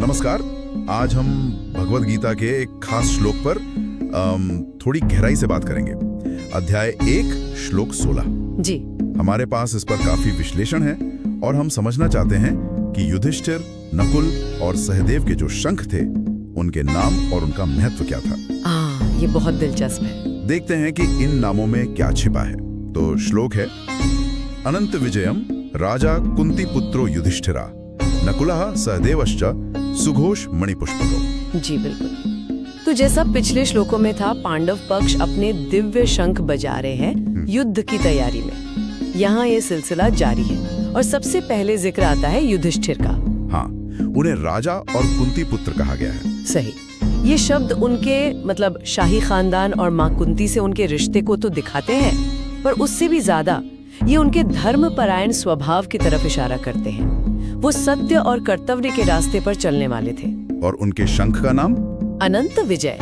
नमस्कार। आज हम भगवद गीता के एक खास श्लोक पर थोड़ी गहराई से बात करेंगे। अध्याय 1 श्लोक 16 जी। हमारे पास इस पर काफी विश्लेषण है और हम समझना चाहते हैं कि युधिष्ठिर, नकुल और सहदेव के जो शंख थे उनके नाम और उनका महत्व क्या था। ये बहुत दिलचस्प है। देखते हैं कि इन नामों में क्या छिपा है। तो श्लोक है, अनंत विजयम राजा कुंती पुत्रो युधिष्ठिरा नकुलः सहदेवश्च सुघोष मणिपुष्पको। जी बिल्कुल। तो जैसा पिछले श्लोकों में था, पांडव पक्ष अपने दिव्य शंख बजा रहे हैं युद्ध की तैयारी में। यहाँ ये सिलसिला जारी है और सबसे पहले जिक्र आता है युधिष्ठिर का। हाँ, उन्हें राजा और कुंती पुत्र कहा गया है। सही। ये शब्द उनके मतलब शाही खानदान और माँ कुंती से उनके रिश्ते को तो दिखाते हैं, पर उससे भी ज्यादा ये उनके धर्मपरायण स्वभाव की तरफ इशारा करते हैं। वो सत्य और कर्तव्य के रास्ते पर चलने वाले थे। और उनके शंख का नाम अनंत विजय।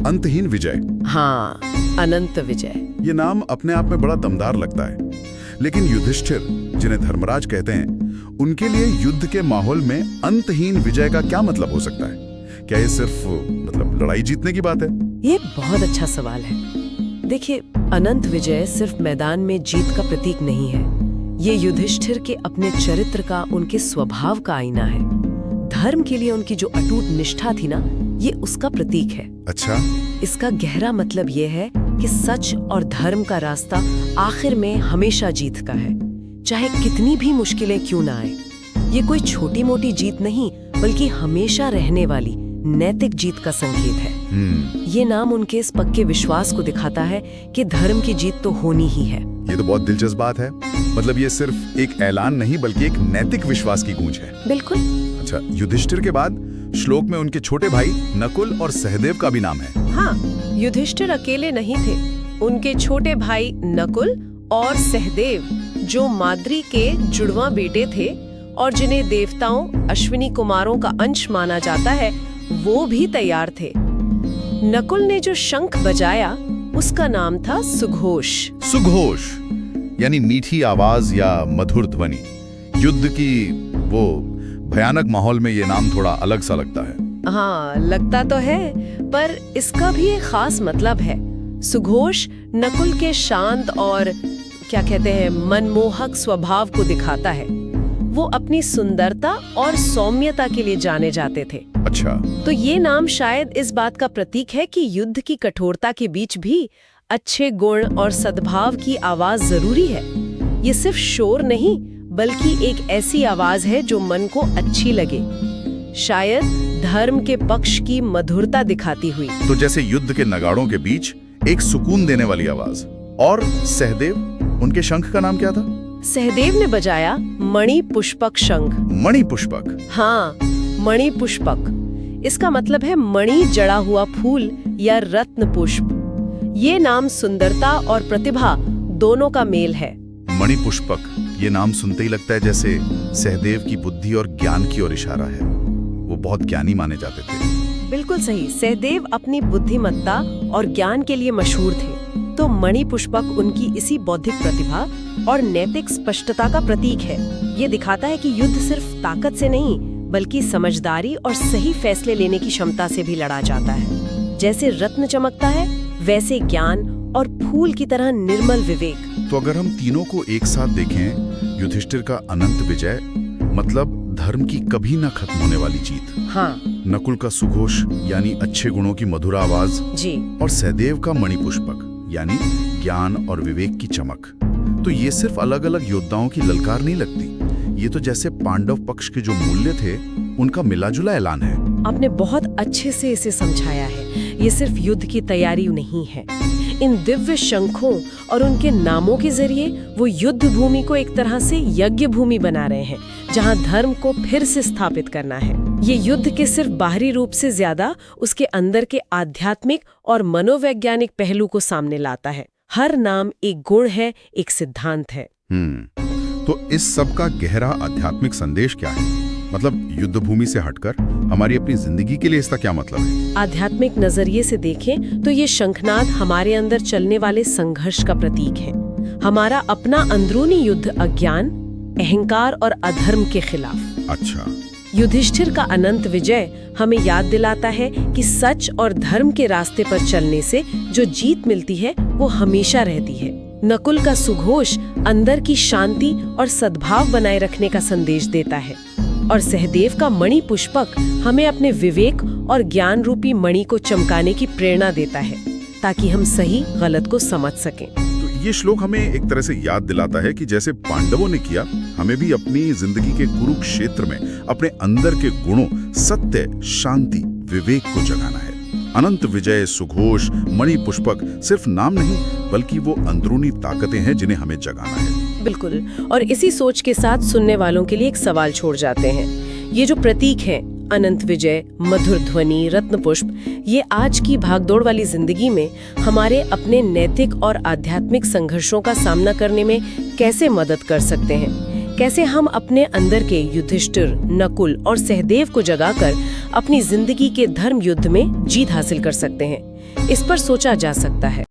अंतहीन विजय। हाँ, अनंत विजय। ये नाम अपने आप में बड़ा दमदार लगता है, लेकिन युधिष्ठिर, जिन्हें धर्मराज कहते हैं, उनके लिए युद्ध के माहौल में अंतहीन विजय का क्या मतलब हो सकता है? क्या ये सिर्फ लड़ाई जीतने की बात है? ये बहुत अच्छा सवाल है। देखिए, अनंत विजय सिर्फ मैदान में जीत का प्रतीक नहीं है। ये युधिष्ठिर के अपने चरित्र का, उनके स्वभाव का आईना है। धर्म के लिए उनकी जो अटूट निष्ठा थी ना, ये उसका प्रतीक है। अच्छा। इसका गहरा मतलब ये है कि सच और धर्म का रास्ता आखिर में हमेशा जीत का है, चाहे कितनी भी मुश्किलें क्यों ना आए। ये कोई छोटी मोटी जीत नहीं, बल्कि हमेशा रहने वाली नैतिक जीत का संकेत है। ये नाम उनके इस पक्के विश्वास को दिखाता है कि धर्म की जीत तो होनी ही है। ये तो बहुत दिलचस्प बात है। मतलब ये सिर्फ एक ऐलान नहीं, बल्कि एक नैतिक विश्वास की गूंज है। बिल्कुल। अच्छा, युधिष्ठिर के बाद श्लोक में उनके छोटे भाई नकुल और सहदेव का भी नाम है। हाँ, युधिष्ठिर अकेले नहीं थे। उनके छोटे भाई नकुल और सहदेव, जो माद्री के जुड़वा बेटे थे और जिन्हें देवताओं अश्विनी कुमारों का अंश माना जाता है, वो भी तैयार थे। नकुल ने जो शंख बजाया उसका नाम था सुघोष। सुघोष यानी मीठी आवाज या मधुर ध्वनि। युद्ध की वो भयानक माहौल में ये नाम थोड़ा अलग सा लगता है। हाँ, लगता तो है, पर इसका भी एक खास मतलब है। सुघोष नकुल के शांत और क्या कहते हैं, मनमोहक स्वभाव को दिखाता है। वो अपनी सुंदरता और सौम्यता के लिए जाने जाते थे। अच्छा। तो ये नाम शायद इस बात का प्रतीक है कि युद्ध की कठोरता के बीच भी अच्छे गुण और सद्भाव की आवाज जरूरी है। ये सिर्फ शोर नहीं, बल्कि एक ऐसी आवाज है जो मन को अच्छी लगे, शायद धर्म के पक्ष की मधुरता दिखाती हुई। तो जैसे युद्ध के नगाड़ों के बीच एक सुकून देने वाली आवाज। और सहदेव, उनके शंख का नाम क्या था? सहदेव ने बजाया मणि पुष्पक शंख। मणि पुष्पक? हाँ, मणि पुष्पक। इसका मतलब है मणि जड़ा हुआ फूल या रत्न पुष्प। ये नाम सुंदरता और प्रतिभा दोनों का मेल है। मणि पुष्पक, ये नाम सुनते ही लगता है जैसे सहदेव की बुद्धि और ज्ञान की ओर इशारा है। वो बहुत ज्ञानी माने जाते थे। बिल्कुल सही। सहदेव अपनी बुद्धिमत्ता और ज्ञान के लिए मशहूर थे, तो मणि पुष्पक उनकी इसी बौद्धिक प्रतिभा और नैतिक स्पष्टता का प्रतीक है। ये दिखाता है कि युद्ध सिर्फ ताकत से नहीं, बल्कि समझदारी और सही फैसले लेने की क्षमता से भी लड़ा जाता है। जैसे रत्न चमकता है, वैसे ज्ञान और फूल की तरह निर्मल विवेक। तो अगर हम तीनों को एक साथ देखें, युधिष्ठिर का अनंत विजय मतलब धर्म की कभी न खत्म होने वाली जीत। हाँ। नकुल का सुघोष यानी अच्छे गुणों की मधुर आवाज जी। और सहदेव का मणिपुष्पक यानी ज्ञान और विवेक की चमक। तो ये सिर्फ अलग अलग योद्धाओं की ललकार नहीं लगती, ये तो जैसे पांडव पक्ष के जो मूल्य थे उनका मिलाजुला ऐलान है। आपने बहुत अच्छे से इसे समझाया है। ये सिर्फ युद्ध की तैयारी नहीं है। इन दिव्य शंखों और उनके नामों के जरिए वो युद्ध भूमि को एक तरह से यज्ञ भूमि बना रहे हैं, जहां धर्म को फिर से स्थापित करना है। ये युद्ध के सिर्फ बाहरी रूप से ज्यादा उसके अंदर के आध्यात्मिक और मनोवैज्ञानिक पहलू को सामने लाता है। हर नाम एक गुण है, एक सिद्धांत है। तो इस सब का गहरा आध्यात्मिक संदेश क्या है? मतलब युद्ध भूमि से हटकर हमारी अपनी जिंदगी के लिए इसका क्या मतलब है? आध्यात्मिक नजरिए से देखें तो ये शंखनाद हमारे अंदर चलने वाले संघर्ष का प्रतीक है। हमारा अपना अंदरूनी युद्ध अज्ञान, अहंकार और अधर्म के खिलाफ। अच्छा। युधिष्ठिर का अनंत विजय हमें याद दिलाता है कि सच और धर्म के रास्ते पर चलने से जो जीत मिलती है वो हमेशा रहती है। नकुल का सुघोष अंदर की शांति और सद्भाव बनाए रखने का संदेश देता है और सहदेव का मणि पुष्पक हमें अपने विवेक और ज्ञान रूपी मणि को चमकाने की प्रेरणा देता है ताकि हम सही गलत को समझ सकें। तो ये श्लोक हमें एक तरह से याद दिलाता है कि जैसे पांडवों ने किया, हमें भी अपनी जिंदगी के कुरुक्षेत्र में अपने अंदर के गुणों सत्य, शांति, विवेक को जगाना है। अनंत विजय, सुघोष, मणि पुष्पक सिर्फ नाम नहीं बल्कि वो अंदरूनी ताकतें हैं जिन्हें हमें जगाना है। बिल्कुल। और इसी सोच के साथ सुनने वालों के लिए एक सवाल छोड़ जाते हैं। ये जो प्रतीक हैं, अनंत विजय, मधुर ध्वनि, रत्न पुष्प, ये आज की भागदौड़ वाली जिंदगी में हमारे अपने नैतिक और आध्यात्मिक संघर्षों का सामना करने में कैसे मदद कर सकते हैं? कैसे हम अपने अंदर के युधिष्ठिर, नकुल और सहदेव को जगाकर अपनी जिंदगी के धर्म युद्ध में जीत हासिल कर सकते हैं? इस पर सोचा जा सकता है।